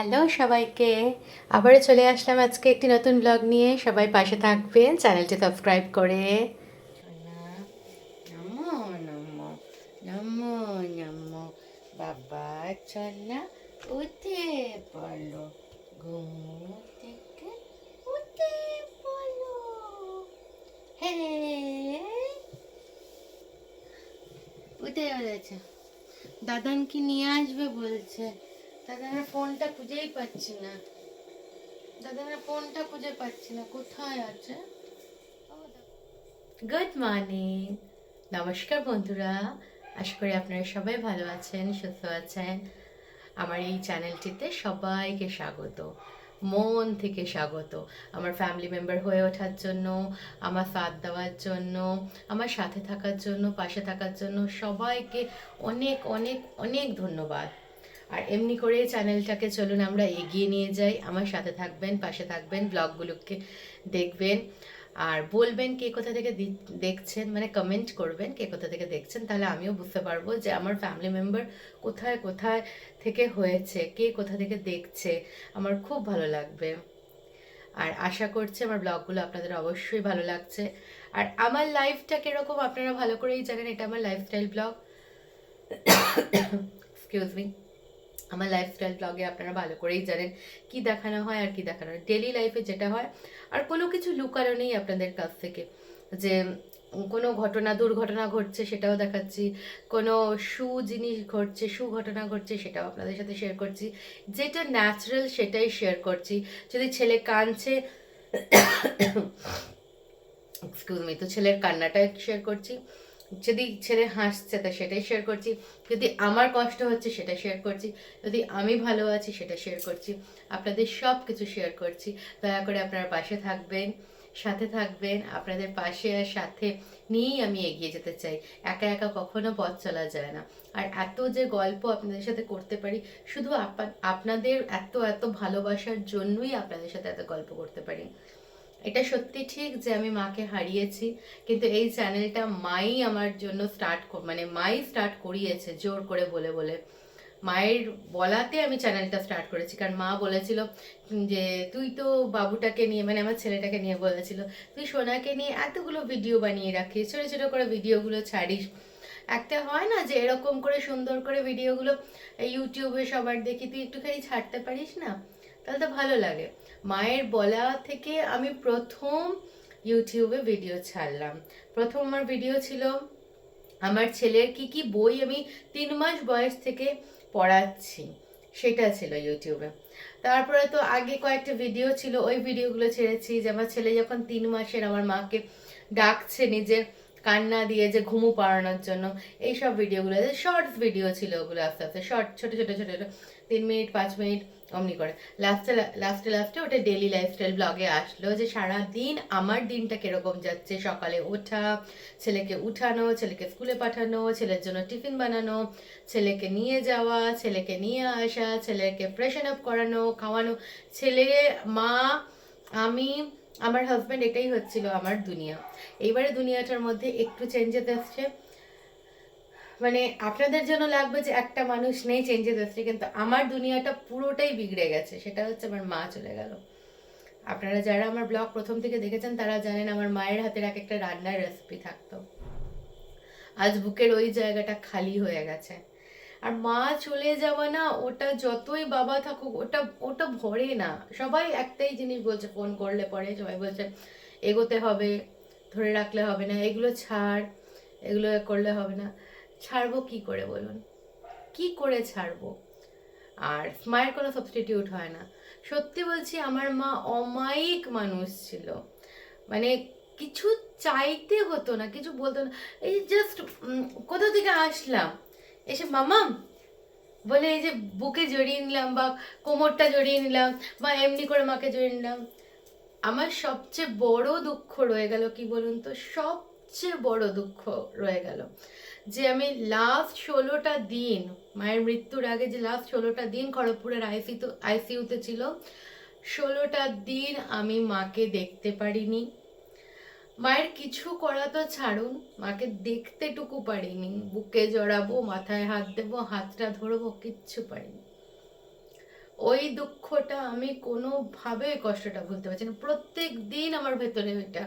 Hello সবাইকে, আবারও চলে আসলাম আজকে একটি নতুন ব্লগ নিয়ে। সবাই পাশে থাকবেন, চ্যানেলটি সাবস্ক্রাইব করে। সোনা, নমো নমো নমো নমো। বাবা চলা উঠে পড়লো, ঘুম থেকে উঠে পড়লো। হে, উঠে পড়েছে। দাদানকে নিয়ে আসবে বলছে। দাদানের ফোনটা খুঁজেই পাচ্ছি না। দাদানের ফোনটা খুঁজে পাচ্ছি না, কোথায় আছে? গুড মর্নিং, নমস্কার বন্ধুরা। আশা করি আপনারা সবাই ভালো আছেন, সুস্থ আছেন। আমার এই চ্যানেলটিতে সবাইকে স্বাগত, মন থেকে স্বাগত। আমার ফ্যামিলি মেম্বার হয়ে ওঠার জন্য, আমার সাথ দেওয়ার জন্য, আমার সাথে থাকার জন্য, পাশে থাকার জন্য সবাইকে অনেক অনেক অনেক ধন্যবাদ। আর এমনি করে চ্যানেলটাকে চলুন আমরা এগিয়ে নিয়ে যাই। আমার সাথে থাকবেন, পাশে থাকবেন, ব্লগগুলোকে দেখবেন আর বলবেন কে কোথা থেকে দেখছেন, মানে কমেন্ট করবেন কে কোথা থেকে দেখছেন, তাহলে আমিও বুঝতে পারবো যে আমার ফ্যামিলি মেম্বার কোথায় কোথায় থেকে হয়েছে, কে কোথা থেকে দেখছে। আমার খুব ভালো লাগবে। আর আশা করছি আমার ব্লগগুলো আপনাদের অবশ্যই ভালো লাগছে। আর আমার লাইফটা কিরকম আপনারা ভালো করেই জানেন, এটা আমার লাইফস্টাইল ব্লগ। Excuse me. আমার লাইফস্টাইল ব্লগে আপনারা ভালো করেই জানেন কি দেখানো হয় আর কি দেখানো হয়, ডেলি লাইফে যেটা হয়। আর কোনো কিছু লুকানো নেই আপনাদের কাছ থেকে, যে কোনো ঘটনা দুর্ঘটনা ঘটছে সেটাও দেখাচ্ছি, কোনো জিনিস ঘটছে ঘটনা ঘটছে সেটাও আপনাদের সাথে শেয়ার করছি। যেটা ন্যাচারাল সেটাই শেয়ার করছি। যদি ছেলে কাঁদছে, এক্সকিউজ মি, তো ছেলের কান্নাটা শেয়ার করছি। যদি ছেলে হাসছে তা সেটাই শেয়ার করছি। যদি আমার কষ্ট হচ্ছে সেটা শেয়ার করছি। যদি আমি ভালো আছি সেটা শেয়ার করছি। আপনাদের সব কিছু শেয়ার করছি। দয়া করে আপনারা পাশে থাকবেন, সাথে থাকবেন। আপনাদের পাশে আর সাথে নিয়েই আমি এগিয়ে যেতে চাই। একা একা কখনো পথ চলা যায় না। আর এত যে গল্প আপনাদের সাথে করতে পারি, শুধু আপনাদের এত এত ভালোবাসার জন্যই আপনাদের সাথে এত গল্প করতে পারি। এটা সত্যি ঠিক যে আমি মাকে হারিয়েছি, কিন্তু এই চ্যানেলটা মাই আমার জন্য মানে মাই স্টার্ট করিয়েছে জোর করে বলে বলে। মায়ের বলাতে আমি চ্যানেলটা স্টার্ট করেছি, কারণ মা বলেছিল যে তুই তো বাবুটাকে নিয়ে, মানে আমার ছেলেটাকে নিয়ে বলেছিল, তুই সোনাকে নিয়ে এতগুলো ভিডিও বানিয়ে রাখিস, ছোটো ছোটো করে ভিডিওগুলো ছাড়িস। একটা হয় না যে এরকম করে সুন্দর করে ভিডিওগুলো ইউটিউবে সবার দেখি, তুই একটুখানি ছাড়তে পারিস না, তাহলে তো ভালো লাগে। মায়ের বলা থেকে আমি প্রথম ইউটিউবে ভিডিও ছাড়লাম। প্রথম আমার ভিডিও ছিল আমার ছেলের কি কি বই আমি 3 মাস বয়স থেকে পড়াচ্ছি, সেটা ছিল ইউটিউবে। তারপরে তো আগে কয়েকটা ভিডিও ছিল, ওই ভিডিওগুলো ছেড়েছি যে আমার ছেলে যখন 3 মাসের আমার মাকে ডাকছে নিজের কান্না দিয়ে যে ঘুমু পাড়ানোর জন্য, এইসব ভিডিওগুলো শর্টস ভিডিও ছিল ওগুলো। আস্তে আস্তে শর্ট ছোট ছোট ছোট ছোট 3 মিনিট 5 মিনিট অমনি করে লাস্টে লাস্টে লাস্টে ওটা ডেলি লাইফস্টাইল ব্লগে আসলো, যে সারা দিন আমার দিনটা কিরকম যাচ্ছে। সকালে ওঠা, ছেলেকে উঠানো, ছেলেকে স্কুলে পাঠানো, ছেলের জন্য টিফিন বানানো, ছেলেকে নিয়ে যাওয়া, ছেলেকে নিয়ে আসা, ছেলেকে ফ্রেশন আপ করানো, খাওয়ানো, ছেলে, মা, আমি, আমার হাজব্যান্ড, এটাই হচ্ছিল আমার দুনিয়া। এইবারে দুনিয়াটার মধ্যে একটু চেঞ্জেস আসছে। মানে আপনাদের জন্য লাগবে যে একটা মানুষ নেই, চেঞ্জেস আসছে, কিন্তু আমার দুনিয়াটা পুরোটাই বিগড়ে গেছে। সেটা হচ্ছে আমার মা চলে গেল। আপনারা যারা আমার ব্লগ প্রথম থেকে দেখেছেন তারা জানেন আমার মায়ের হাতের এক একটা রান্নার রেসিপি থাকতো। আজ বুকের ওই জায়গাটা খালি হয়ে গেছে। আর মা চলে যাওয়া না, ওটা যতই বাবা থাকুক ওটা ওটা ভরে না। সবাই একটাই জিনিস বলছে, ফোন করলে পরে সবাই বলছে এগোতে হবে, ধরে রাখলে হবে না, এগুলো ছাড়, এগুলো করলে হবে না। ছাড়বো কি করে বলুন, কি করে ছাড়বো? আর মায়ের কোনো সাবস্টিটিউট হয় না। সত্যি বলছি, আমার মা অমায়িক মানুষ ছিল। মানে কিছু চাইতে হতো না, কিছু বলতো না। এই জাস্ট কোথা থেকে আসলাম, এসে মামা বলে এই যে বুকে জড়িয়ে নিলাম, বা কোমরটা জড়িয়ে নিলাম, বা এমনি করে মাকে জড়িয়ে নিলাম। আমার সবচেয়ে বড় দুঃখ রয়ে গেল কি বলুন তো, সবচেয়ে বড় দুঃখ রয়ে গেল যে আমি লাস্ট 16টা দিন, মায়ের মৃত্যুর আগে যে লাস্ট 16টা দিন খড়গপুরের আইসিইউতে ছিল, 16টা দিন আমি মাকে দেখতে পারিনি। মায়ের কিছু করা তো ছাড়ুন, মাকে দেখতেটুকু পারিনি। বুকে জড়াবো, মাথায় হাত দেবো, হাতটা ধরবো, কিচ্ছু পারিনি। ওই দুঃখটা আমি কোনোভাবে কষ্টটা ভুলতে পারছি না। প্রত্যেক দিন আমার ভেতরে এটা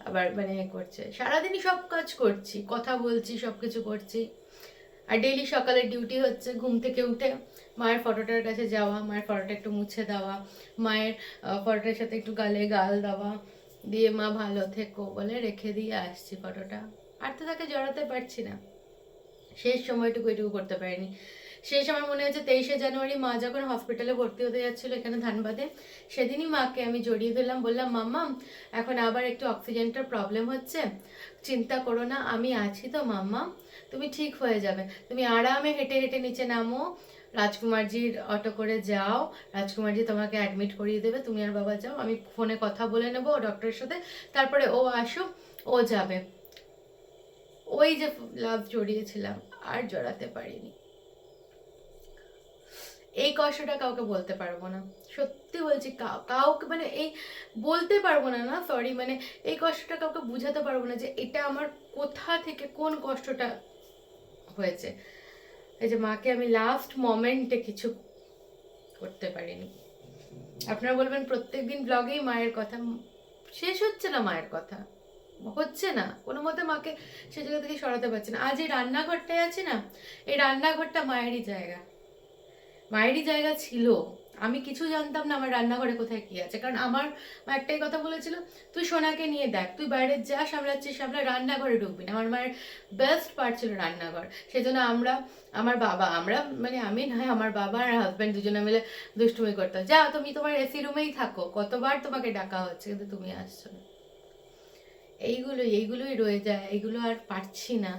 আবার মানে করছে। সারাদিনই সব কাজ করছি, কথা বলছি, সব কিছু করছি, আর ডেইলি সকালে ডিউটি হচ্ছে ঘুম থেকে উঠে মায়ের ফটোটার কাছে যাওয়া, মায়ের ফটোটা একটু মুছে দেওয়া, মায়ের ফটোটার সাথে একটু গালে গাল দেওয়া, দিয়ে মা ভালো থেকো বলে রেখে দিয়ে আসছি ফটোটা। আর তো তাকে জড়াতে পারছি না, শেষ সময়টুকু এটুকু করতে পারিনি। সেই সময় মনে হচ্ছে 23শে জানুয়ারি মা যখন হসপিটালে ভর্তি হতে যাচ্ছিল এখানে ধানবাদে, সেদিনই মাকে আমি জড়িয়ে ধরলাম, বললাম মাম্মা এখন আবার একটু অক্সিজেনটার প্রবলেম হচ্ছে, চিন্তা করো না, আমি আছি তো মাম্মা, তুমি ঠিক হয়ে যাবে, তুমি আরামে হেঁটে হেঁটে নিচে নামো, রাজকুমারজির অটো করে যাও, রাজকুমারজি তোমাকে অ্যাডমিট করিয়ে দেবে, তুমি আর বাবা যাও, আমি ফোনে কথা বলে নেবো ডক্টরের সাথে, তারপরে ও আসুক, ও যাবে। ওই যে লাভ জড়িয়েছিলাম আর জড়াতে পারিনি। এই কষ্টটা কাউকে বলতে পারবো না, সত্যি বলছি, কাউকে মানে এই বলতে পারবো না, না সরি, মানে এই কষ্টটা কাউকে বুঝাতে পারবো না যে এটা আমার কোথা থেকে কোন কষ্টটা হয়েছে। এই যে মাকে আমি লাস্ট মোমেন্টে কিছু করতে পারিনি। আপনারা বলবেন প্রত্যেকদিন ব্লগেই মায়ের কথা, শেষ হচ্ছে না, মায়ের কথা হচ্ছে না, কোনো মতে মাকে সে জায়গা থেকে সরাতে পারছে না। আজ এই রান্নাঘরটায় আছে না, এই রান্নাঘরটা মায়েরই জায়গা, মায়েরই জায়গা ছিল। আমি কিছু জানতাম না আমার রান্নাঘরে কোথায় কি আছে, কারণ আমার মা একটাই কথা বলেছিল, তুই সোনাকে নিয়ে দেখ, তুই বাইরে যা সামলাচ্ছিস সামলা, রান্নাঘরে ঢুকবি না। আমার মায়ের বেস্ট পার্ট ছিল রান্নাঘর, সেজন্য আমার বাবা, আমরা মানে আমি নয়, আমার বাবা আর হাজব্যান্ড দুজনে মিলে দুষ্টুমি করতাম, যা তুমি তোমার এসি রুমেই থাকো, কতবার তোমাকে ডাকা হচ্ছে কিন্তু তুমি আসছো না। এইগুলোই রয়ে যায়, এইগুলো আর পারছি না,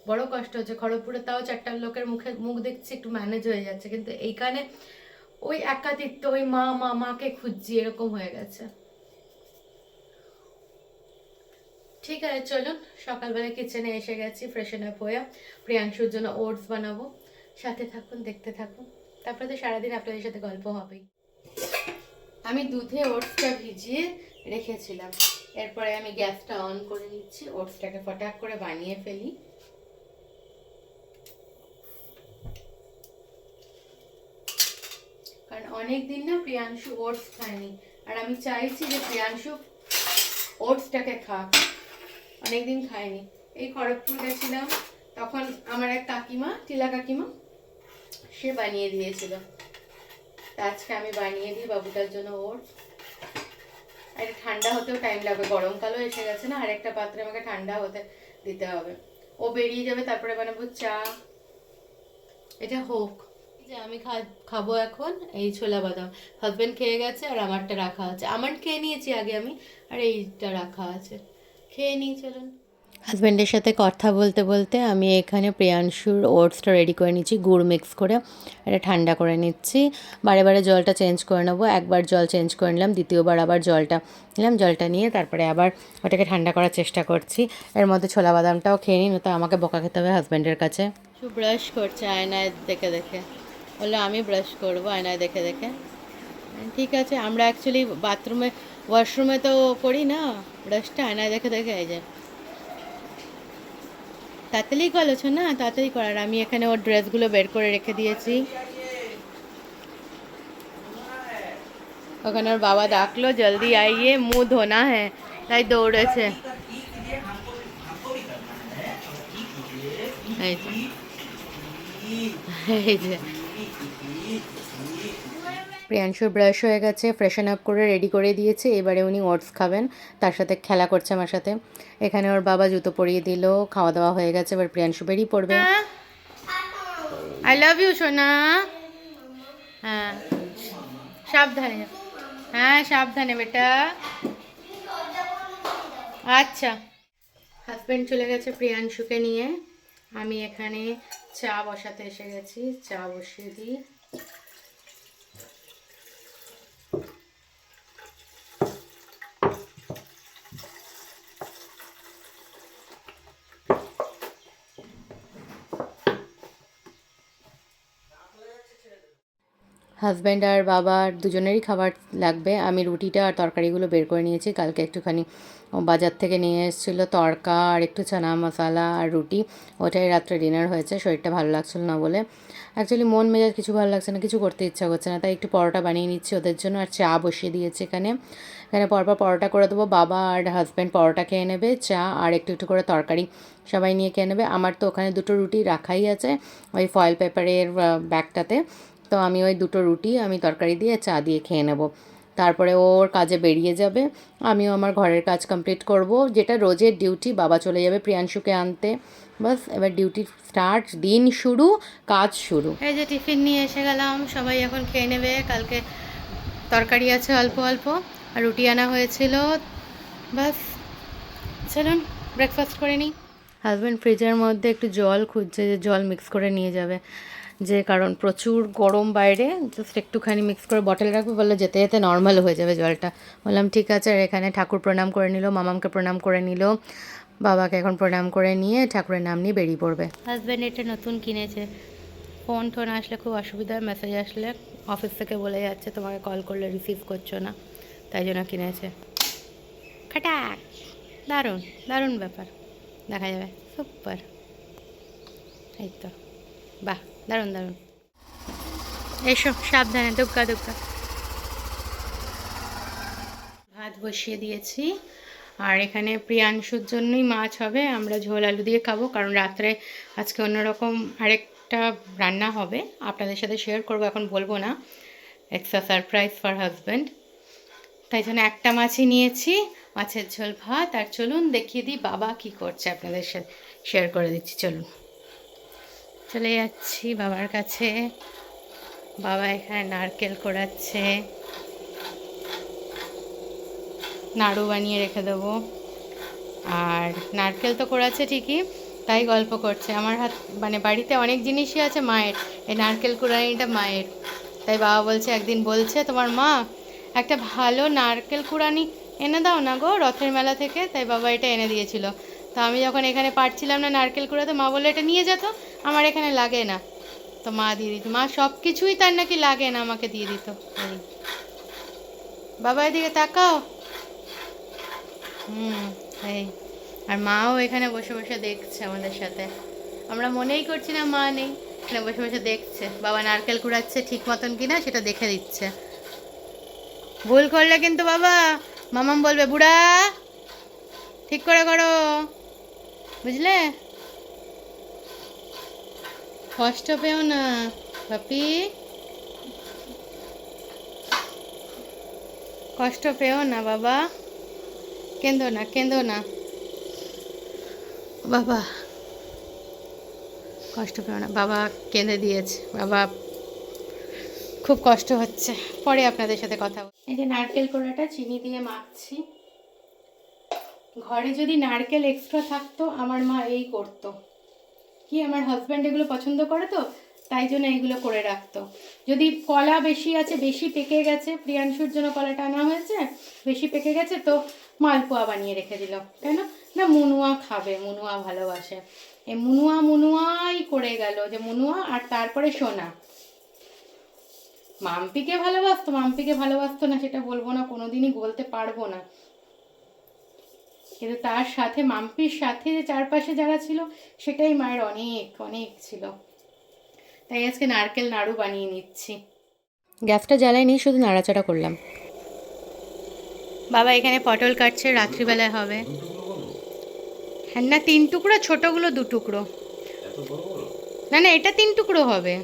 বড় কষ্ট হচ্ছে। খড়গপুরে তাও 4টা লোকের মুখ দেখছি একটু ম্যানেজ হয়ে যাচ্ছে, কিন্তু এইখানে ওই একাকিত্ব, ওই মাকে খুঁজছি, এরকম হয়ে গেছে। ঠিক আছে চলুন, সকালবেলা কিচেনে এসে গেছি, ফ্রেশন আপ হয়ে প্রিয়াংশুর জন্য ওটস বানাবো, সাথে থাকুন, দেখতে থাকুন, তারপরে তো সারাদিন আপনাদের সাথে গল্প হবেই। আমি দুধে ওটসটা ভিজিয়ে রেখেছিলাম, এরপরে আমি গ্যাসটা অন করে নিচ্ছি, ওটসটাকে ফটাক করে বানিয়ে ফেলি। কারণ অনেকদিন না প্রিয়াংশু ওটস খায়নি, আর আমি চাইছি যে প্রিয়াংশু ওটসটাকে খাক, অনেকদিন খায়নি। এই খড়গপুর গেছিলাম তখন আমার এক কাকিমা, টিলা কাকিমা, সে বানিয়ে দিয়েছিল, আজকে আমি বানিয়ে দিই বাবুটার জন্য ওটস। আর ঠান্ডা হতেও টাইম লাগবে, গরমকালও এসে গেছে না, আর একটা পাত্রে আমাকে ঠান্ডা হতে দিতে হবে, ও বেরিয়ে যাবে তারপরে বানাবো চা। এটা হোক, যে আমি খাবো এখন এই ছোলা বাদাম, হাজবেন্ড খেয়ে গেছে আর আমারটা রাখা আছে, আমার খেয়ে নিয়েছি আগে আমি, আর এইটা রাখা আছে, খেয়ে নিই চলুন। হাজব্যান্ডের সাথে কথা বলতে বলতে আমি এখানে প্রিয়াংশুর ওটসটা রেডি করে নিচ্ছি, গুড় মিক্স করে এটা ঠান্ডা করে নিচ্ছি, বারে বারে জলটা চেঞ্জ করে নেবো, একবার জল চেঞ্জ করে নিলাম, দ্বিতীয়বার আবার জলটা নিলাম, জলটা নিয়ে তারপরে আবার ওটাকে ঠান্ডা করার চেষ্টা করছি। এর মধ্যে ছোলা বাদামটাও খেয়ে নিই, নয়তো আমাকে বকা খেতে হবে হাজব্যান্ডের কাছে। ব্রাশ করছে আয়নায় দেখে দেখে, বললো আমি ব্রাশ করবো আয়নায় দেখে দেখে, ঠিক আছে। আমরা অ্যাকচুয়ালি বাথরুমে ওয়াশরুমে তো করি না ব্রাশটা, আয়নায় দেখে দেখে, এই যে তাড়াতাড়ি করেছো না, তাড়াতাড়ি করার। আমি এখানে ওর ড্রেসগুলো বের করে রেখে দিয়েছি, ওখানে ওর বাবা ডাকলো জলদি আইয়ে মুঁহ ধোনা হ্যাঁ, তাই দৌড়েছে। এই যে প্রিয়াংশুর ব্রাশ হয়ে গেছে, ফ্রেশন আপ করে রেডি করে দিয়েছে, এবারে উনি ওটস খাবেন, তার সাথে খেলা করছে আমার সাথে। এখানে ওর বাবা জুতো পরিয়ে দিল, খাওয়া দাওয়া হয়ে গেছে, এবার প্রিয়াংশু বেরিয়ে পড়বে। আই লাভ ইউ সোনা, হ্যাঁ সাবধানে, হ্যাঁ সাবধানে বেটা, আচ্ছা। হাজব্যান্ড চলে গেছে প্রিয়াংশুকে নিয়ে, আমি এখানে চা বসাতে এসে গেছি, চা বসিয়ে দিই। হাজব্যান্ড আর বাবার দুজনেরই খাবার লাগবে। আমি রুটিটা আর তরকারিগুলো বের করে নিয়েছি, কালকে একটুখানি বাজার থেকে নিয়ে এসেছিলো তড়কা আর একটু চানা মশলা আর রুটি, ওটাই রাত্রে ডিনার হয়েছে। শরীরটা ভালো লাগছিল না বলে, অ্যাকচুয়ালি মন মেজাজ কিছু ভালো লাগছে না, কিছু করতে ইচ্ছা করছে না, তাই একটু পরোটা বানিয়ে নিচ্ছি ওদের জন্য। আর চা বসিয়ে দিয়েছি এখানে পরপর পরোটা করে দেবো। বাবা আর হাজব্যান্ড পরোটা খেয়ে নেবে, চা আর একটু একটু করে তরকারি সবাই নিয়ে খেয়ে নেবে। আমার তো ওখানে দুটো রুটি রাখাই আছে ওই ফয়েল পেপারের ব্যাগটাতে, তো আমি ওই দুটো রুটি আমি তরকারি দিয়ে চা দিয়ে খেয়ে নেব। তারপরে ওর কাজে বেরিয়ে যাবে, আমিও আমার ঘরের কাজ কমপ্লিট করব, যেটা রোজের ডিউটি। বাবা চলে যাবে প্রিয়াংশুকে আনতে, বাস এবার ডিউটি স্টার্ট, দিন শুরু, কাজ শুরু। এই যে টিফিন নিয়ে এসে গেলাম, সবাই এখন খেয়ে নেবে। কালকে তরকারি আছে অল্প অল্প, আর রুটি আনা হয়েছিল, বাস চলুন ব্রেকফাস্ট করে নিই। হাজব্যান্ড ফ্রিজের মধ্যে একটু জল খুঁজছে, যে জল মিক্স করে নিয়ে যাবে, যে কারণ প্রচুর গরম বাইরে, জাস্ট একটুখানি মিক্স করে বটল রাখবে, বললে যেতে যেতে নর্মাল হয়ে যাবে জলটা। বললাম ঠিক আছে। আর এখানে ঠাকুর প্রণাম করে নিল, মামামকে প্রণাম করে নিল, বাবাকে এখন প্রণাম করে নিয়ে ঠাকুরের নাম নিয়ে বেরিয়ে পড়বে। হাজব্যান্ড এটা নতুন কিনেছে, ফোন টোন আসলে খুব অসুবিধা, মেসেজ আসলে অফিস থেকে বলে যাচ্ছে তোমাকে কল করলে রিসিভ করছো না, তাই জন্য কিনেছে। খাটাক, দারুণ দারুণ ব্যাপার, দেখা যাবে, সুপার, এই তো, বাহ দারুণ দারুণ। এসো সাবধানে, দুগ্গা দুগ্গা। ভাত বসিয়ে দিয়েছি, আর এখানে প্রিয়াংশুর জন্যই মাছ হবে, আমরা ঝোল আলু দিয়ে খাবো, কারণ রাত্রে আজকে অন্যরকম আরেকটা রান্না হবে, আপনাদের সাথে শেয়ার করবো, এখন বলবো না, এক্সট্রা সারপ্রাইজ ফর হাজব্যান্ড। তাই জন্য একটা মাছই নিয়েছি, মাছের ঝোল ভাত। আর চলুন দেখিয়ে দিই বাবা কি করছে, আপনাদের সাথে শেয়ার করে দিচ্ছি। চলুন চলে যাচ্ছি বাবার কাছে। বাবা এখানে নারকেল কোড়াচ্ছে, নাড়ু বানিয়ে রেখে দেবো। আর নারকেল তো কোড়াচ্ছে ঠিকই, তাই গল্প করছে। আমার হাত মানে বাড়িতে অনেক জিনিসই আছে মায়ের, এই নারকেল কুড়ানিটা মায়ের। তাই বাবা বলছে, একদিন বলছে তোমার মা একটা ভালো নারকেল কুড়ানি এনে দাও না গো রথের মেলা থেকে, তাই বাবা এটা এনে দিয়েছিল। তো আমি যখন এখানে পারছিলাম না নারকেল কুড়াতে, মা বললো এটা নিয়ে যেত, আমার এখানে লাগে না, তো মা দিয়ে দিত। মা সব কিছুই তার নাকি লাগে না, আমাকে দিয়ে দিত। বাবা এদিকে তাকাও। এই, আর মাও এখানে বসে বসে দেখছে আমাদের সাথে, আমরা মনেই করছি না মা নেই, এখানে বসে বসে দেখছে বাবা নারকেল কুড়াচ্ছে ঠিক মতন কিনা সেটা দেখে দিচ্ছে। ভুল করলে কিন্তু বাবা মামাম বলবে, বুড়া ঠিক করে করো, বুঝলে? কষ্ট পেও না বাপি, কষ্ট পেও না বাবা, কেঁদো না কেঁদো না বাবা, কষ্ট পেও না। বাবা কেঁদে দিয়েছে, বাবা খুব কষ্ট হচ্ছে, পরে আপনাদের সাথে কথা বল। এই যে নারকেল কোড়াটা চিনি দিয়ে মাখছি। ঘরে যদি নারকেল এক্সট্রা থাকতো আমার মা এই করতো, কি আমার হাজব্যান্ড এগুলো পছন্দ করে, তো তাই জন্য এইগুলো করে রাখতো। যদি কলা বেশি আছে, বেশি পেকে গেছে, প্রিয়াংশুর জন্য কলাটা আনা হয়েছে, বেশি পেকে গেছে, তো মালপোয়া বানিয়ে রেখে দিল। কেন না, মুনুয়া খাবে, মুনুয়া ভালোবাসে, এই মুনুয়াই করে গেল, যে মুনুয়া আর তারপরে সোনা। মাম্পিকে ভালোবাসতো না সেটা বলবো না, কোনোদিনই বলতে পারবো না, কিন্তু তার সাথে মাম্পির সাথে যে চারপাশে যারা ছিল সেটাই মায়ের অনেক অনেক ছিল। তাই আজকে নারকেল নাড়ু বানিয়ে নিচ্ছি। গ্যাসটা জ্বালাইনি, শুধু নাড়াচাড়া করলাম। বাবা এখানে পটল কাটছে, রাত্রিবেলায় হবে। হ্যাঁ না, 3 টুকরো, ছোটগুলো 2 টুকরো। না না, এটা 3 টুকরো হবে।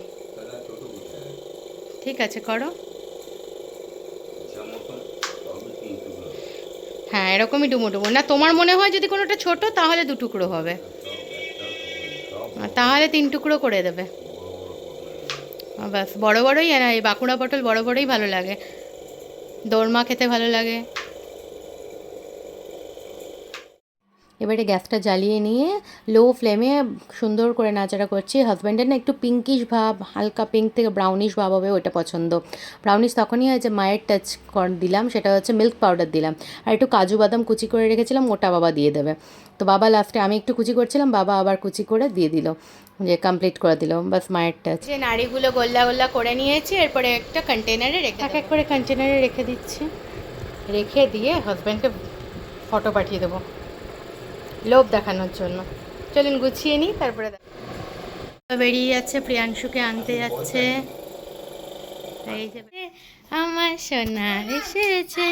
ঠিক আছে করো। হ্যাঁ এরকমই ডুমো ডুমো। না তোমার মনে হয় যদি কোনোটা ছোট তাহলে 2 টুকরো হবে, তাহলে 3 টুকরো করে দেবে। ব্যাস বড় বড়ই, না এই বাঁকুড়া পটল বড় বড়ই ভালো লাগে, দোরমা খেতে ভালো লাগে। এবারে গ্যাসটা জ্বালিয়ে নিয়ে লো ফ্লেমে সুন্দর করে নাড়াচাড়া করছি। হাজব্যান্ডের না একটু পিঙ্কিশ ভাব, হালকা পিঙ্ক থেকে ব্রাউনিশ ভাব হবে, ওইটা পছন্দ। ব্রাউনিশ তখনই হয় যে মায়ের টাচ দিলাম, সেটা হচ্ছে মিল্ক পাউডার দিলাম, আর একটু কাজু বাদাম কুচি করে রেখেছিলাম, ওটা বাবা দিয়ে দেবে। তো বাবা লাস্টে, আমি একটু কুচি করছিলাম, বাবা আবার কুচি করে দিয়ে দিল, যে কমপ্লিট করে দিল, বাস মায়ের টাচ। যে নাড়িগুলো গোল্লা গোল্লা করে নিয়েছি, এরপরে একটা কন্টেনারে রেখে, এক এক করে কন্টেনারে রেখে দিচ্ছি। রেখে দিয়ে হাজব্যান্ডকে ফটো পাঠিয়ে দেবো লোভ দেখানোর জন্য। চলুন গুছিয়ে নিই, তারপরে বেরিয়ে যাচ্ছে, প্রিয়াংশুকে আনতে যাচ্ছে। এই যে আমার সোনা এসেছে।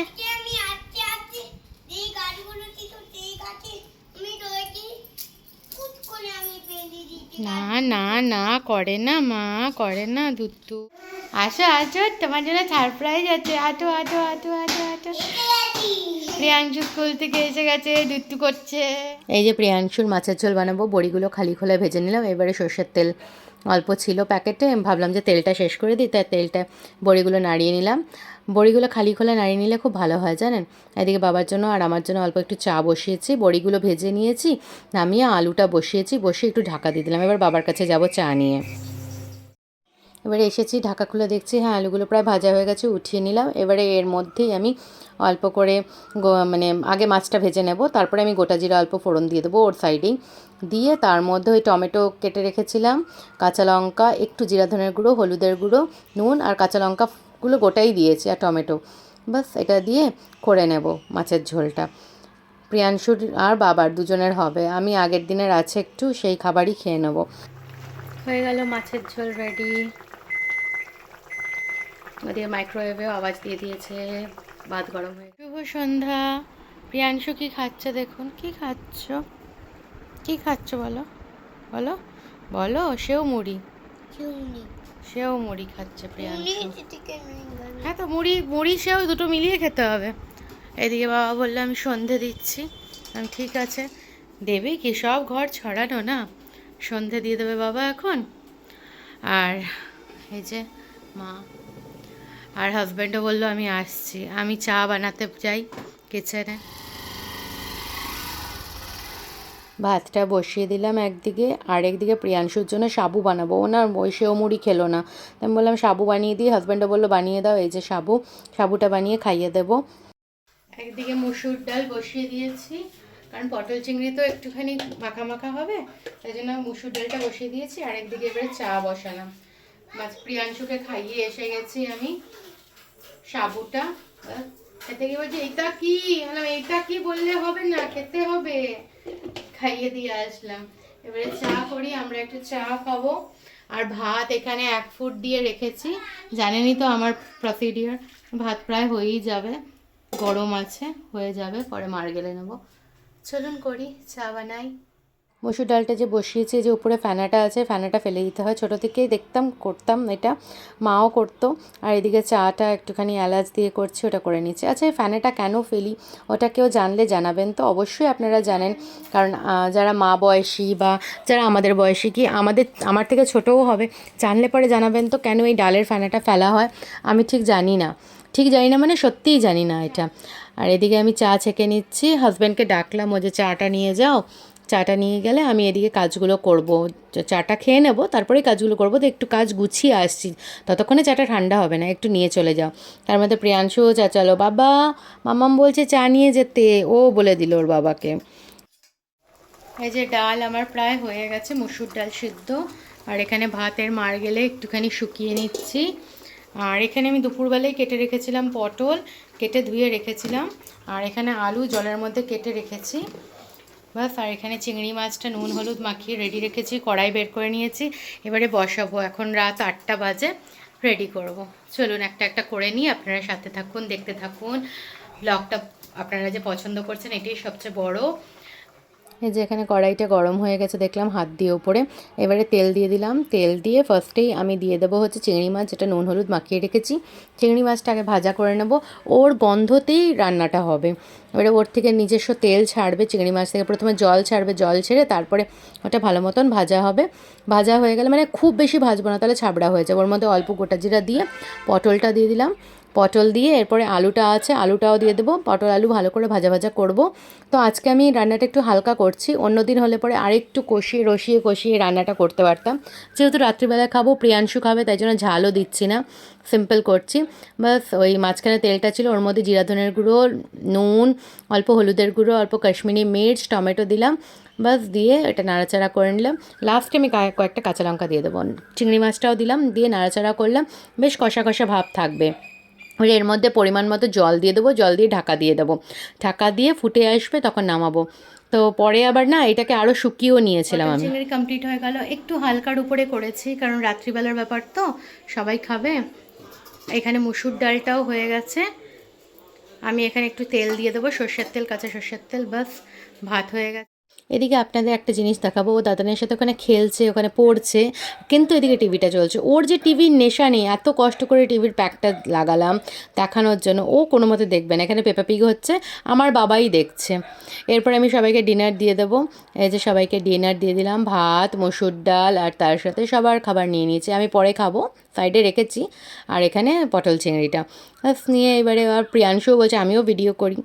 না না না, করে না মা, করে না দুত্তু। আসো আসো, তোমার জন্য সারপ্রাইজ আছে, আটো আটো আটো আটো আটো। প্রিয়াংশু স্কুল থেকে এসে গেছে, দুত্তু করছে। এই যে প্রিয়াংশুর মাছের ঝোল বানাবো, বড়িগুলো খালি খোলায় ভেজে নিলাম। এবারে সর্ষের তেল অল্প ছিল প্যাকেটে, ভাবলাম যে তেলটা শেষ করে দিই, তাই তেলটা বড়িগুলো নাড়িয়ে নিলাম। বড়িগুলো খালি খোলা নাড়িয়ে নিলে খুব ভালো হয় জানেন। এদিকে বাবার জন্য আর আমার জন্য অল্প একটু চা বসিয়েছি, বড়িগুলো ভেজে নিয়েছি, নামিয়ে আলুটা বসিয়েছি, বসিয়ে একটু ঢাকা দিয়ে দিলাম। এবার বাবার কাছে যাব চা নিয়ে। এবারে এসেছি, ঢাকা খুলে দেখছি হ্যাঁ আলুগুলো প্রায় ভাজা হয়ে গেছে, উঠিয়ে নিলাম। এবারে এর মধ্যেই আমি অল্প করে মানে আগে মাছটা ভেজে নেব, তারপরে আমি গোটা জিরা অল্প ফোড়ন দিয়ে দেবো ওর সাইডেই, দিয়ে তার মধ্যে ওই টমেটো কেটে রেখেছিলাম, কাঁচা লঙ্কা, একটু জিরা ধনের গুঁড়ো, হলুদের গুঁড়ো, নুন আর কাঁচা লঙ্কাগুলো গোটাই দিয়েছি, আর টমেটো, বাস এটা দিয়ে করে নেব মাছের ঝোলটা। প্রিয়াংশুর আর বাবার দুজনের হবে, আমি আগের দিনের আছে একটু, সেই খাবারই খেয়ে নেব। হয়ে গেল মাছের ঝোল রেডি। ওদিকে মাইক্রোওয়েভেও আওয়াজ দিয়ে দিয়েছে, ভাত গরম হয়ে। শুভ সন্ধ্যা। প্রিয়াংশু কি খাচ্ছে দেখুন, কি খাচ্ছ, কি খাচ্ছ বলো বলো বলো। সেও মুড়ি, সেও মুড়ি খাচ্ছে প্রিয়াংশু। হ্যাঁ তো মুড়ি মুড়ি সেও দুটো মিলিয়ে খেতে হবে। এদিকে বাবা বললো আমি সন্ধে দিচ্ছি, আমি ঠিক আছে দেবে কি, সব ঘর ছড়ানো না, সন্ধে দিয়ে দেবে বাবা এখন। আর এই যে মা আর হাজব্যান্ডও বললো আমি আসছি, আমি চা বানাতে যাই কিচেনে। ভাতটা বসিয়ে দিলাম একদিকে, আর একদিকে প্রিয়াংশুর জন্য সাবু বানাবো, ও না ওই সেও মুড়ি খেলো না, আমি বললাম সাবু বানিয়ে দিই, হাজব্যান্ডও বললো বানিয়ে দাও, এই যে সাবুটা বানিয়ে খাইয়ে দেবো। একদিকে মুসুর ডাল বসিয়ে দিয়েছি, কারণ পটল চিংড়ি তো একটুখানি মাখা মাখা হবে, তাই জন্য মুসুর ডালটা বসিয়ে দিয়েছি। আর একদিকে এবারে চা বসালাম, প্রিয়াংশুকে খাইয়ে এসে গেছি আমি। সাবুটা খেতে গিয়ে বলছি এটা কি, এটা কি বললে হবে না, খেতে হবে, খাইয়ে দিয়ে আসলাম। এবারে চা করি, আমরা একটু চা খাবো। আর ভাত এখানে 1 ফুট দিয়ে রেখেছি, জানেনই তো আমার প্রসিডিওর, ভাত প্রায় হয়েই যাবে, গরম আছে, হয়ে যাবে, পরে মার গেলে নেবো। চলুন করি, চা বানাই। মসুর ডালটা যে বসিয়েছি, যে উপরে ফ্যানাটা আছে, ফ্যানাটা ফেলে দিতে হয়, ছোটো থেকেই দেখতাম, করতাম এটা, মাও করতো। আর এদিকে চাটা একটুখানি এলাচ দিয়ে করছি, ওটা করে নিচ্ছি। আচ্ছা এই ফ্যানাটা কেন ফেলি, ওটা কেউ জানলে জানাবেন তো, অবশ্যই আপনারা জানেন, কারণ যারা মা বয়সী বা যারা আমাদের বয়সী, কি আমার থেকে ছোটও হবে, জানলে পরে জানাবেন তো কেন এই ডালের ফ্যানাটা ফেলা হয়। আমি ঠিক জানি না, মানে সত্যিই জানি না এটা। আর এদিকে আমি চা ছেঁকে নিচ্ছি, হাজব্যান্ডকে ডাকলাম, ও যে চাটা নিয়ে যাও, চাটা নিয়ে গেলে আমি এদিকে কাজগুলো করব, চাটা খেয়ে নেব, তারপরে কাজগুলো করব, তো একটু কাজ গুছিয়ে আসছি, ততক্ষণে চাটা ঠান্ডা হবে না, একটু নিয়ে চলে যাও। তার মধ্যে প্রিয়াংশু চাচালো, বাবা মামাম বলছে চা নিয়ে যেতে, ও বলে দিল ওর বাবাকে। এই যে ডাল আমার প্রায় হয়ে গেছে, মুসুর ডাল সিদ্ধ, আর এখানে ভাতের মার গেলে একটুখানি শুকিয়ে নিচ্ছি। আর এখানে আমি দুপুরবেলায় কেটে রেখেছিলাম পটল, কেটে ধুয়ে রেখেছিলাম, আর এখানে আলু জলের মধ্যে কেটে রেখেছি, বাস। আর এখানে চিংড়ি মাছটা নুন হলুদ মাখিয়ে রেডি রেখেছি, কড়াই বের করে নিয়েছি, এবারে বসাবো। এখন রাত 8টা বাজে, রেডি করব। চলুন একটা একটা করে নিই, আপনারা সাথে থাকুন, দেখতে থাকুন ব্লগটা। আপনারা যে পছন্দ করছেন এটাই সবচেয়ে বড়। এই যে এখানে কড়াইটা গরম হয়ে গেছে দেখলাম, হাত দিয়ে উপরে, এবারে তেল দিয়ে দিলাম। তেল দিয়ে ফার্স্টেই আমি দিয়ে দেবো হচ্ছে চিংড়ি মাছ, যেটা নুন হলুদ মাখিয়ে রেখেছি। চিংড়ি মাছটা আগে ভাজা করে নেব, ওর গন্ধতেই রান্নাটা হবে। এবারে ওর থেকে নিজস্ব তেল ছাড়বে, চিংড়ি মাছ থেকে প্রথমে জল ছাড়বে, জল ছেড়ে তারপরে ওটা ভালো মতন ভাজা হবে। ভাজা হয়ে গেলে, মানে খুব বেশি ভাজবো না, তাহলে ছাবড়া হয়ে যাবে। ওর মধ্যে অল্প গোটা জিরা দিয়ে পটলটা দিয়ে দিলাম, পটল দিয়ে এরপরে আলুটা আছে, আলুটাও দিয়ে দেবো। পটল আলু ভালো করে ভাজা ভাজা করব। তো আজকে আমি রান্নাটা একটু হালকা করছি, অন্যদিন হলে পরে আরেকটু কষিয়ে রান্নাটা করতে পারতাম। যেহেতু রাত্রিবেলা খাবো, প্রিয়াংশু খাবে, তাই জন্য ঝালও দিচ্ছি না, সিম্পল করছি। বাস ওই মাঝখানে তেলটা ছিল, ওর মধ্যে জিরা ধনের গুঁড়ো, নুন, অল্প হলুদের গুঁড়ো, অল্প কাশ্মীরি মির্চ, টমেটো দিলাম, বাস দিয়ে এটা নাড়াচাড়া করে নিলাম। লাস্টে আমি কয়েকটা কাঁচা লঙ্কা দিয়ে দেবো, চিংড়ি মাছটাও দিলাম, দিয়ে নাড়াচাড়া করলাম। বেশ কষা কষা ভাব থাকবে। এর মধ্যে পরিমাণ মতো জল দিয়ে দেবো, জল দিয়ে ঢাকা দিয়ে দেবো। ঢাকা দিয়ে ফুটে আসবে, তখন নামাবো। তো পরে আবার না এটাকে আরও শুকিয়েও নিয়েছিলাম আমি। চিংড়ি কমপ্লিট হয়ে গেল, একটু হালকার উপরে করেছি কারণ রাত্রিবেলার ব্যাপার তো, সবাই খাবে। এখানে মুসুর ডালটাও হয়ে গেছে। আমি এখানে একটু তেল দিয়ে দেবো, সর্ষের তেল, কাঁচা সর্ষের তেল, বাস ভাত হয়ে গেছে। এদিকে আপনাদের একটা জিনিস দেখাবো, ও দাদানের সাথে ওখানে খেলছে, ওখানে পড়ছে, কিন্তু এদিকে টিভিটা চলছে। ওর যে টিভির নেশা নেই, এত কষ্ট করে টিভির প্যাকটা লাগালাম দেখানোর জন্য, ও কোনো মতে দেখবে না। এখানে পেপা পিগ হচ্ছে, আমার বাবাই দেখছে। এরপর আমি সবাইকে ডিনার দিয়ে দেবো। এই যে সবাইকে ডিনার দিয়ে দিলাম, ভাত, মসুর ডাল, আর তার সাথে সবার খাবার নিয়ে নিয়েছি। আমি পরে খাবো, সাইডে রেখেছি। আর এখানে পটল চিংড়িটা বাস নিয়ে এবারে আর প্রিয়াংশুও বলছে আমিও ভিডিও করি।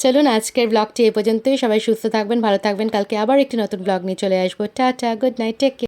চলুন আজকের ব্লগটি এই পর্যন্তই। সবাই সুস্থ থাকবেন, ভালো থাকবেন। কালকে আবার একটি নতুন ব্লগ নিয়ে চলে আসবো। Tata, good night, take care.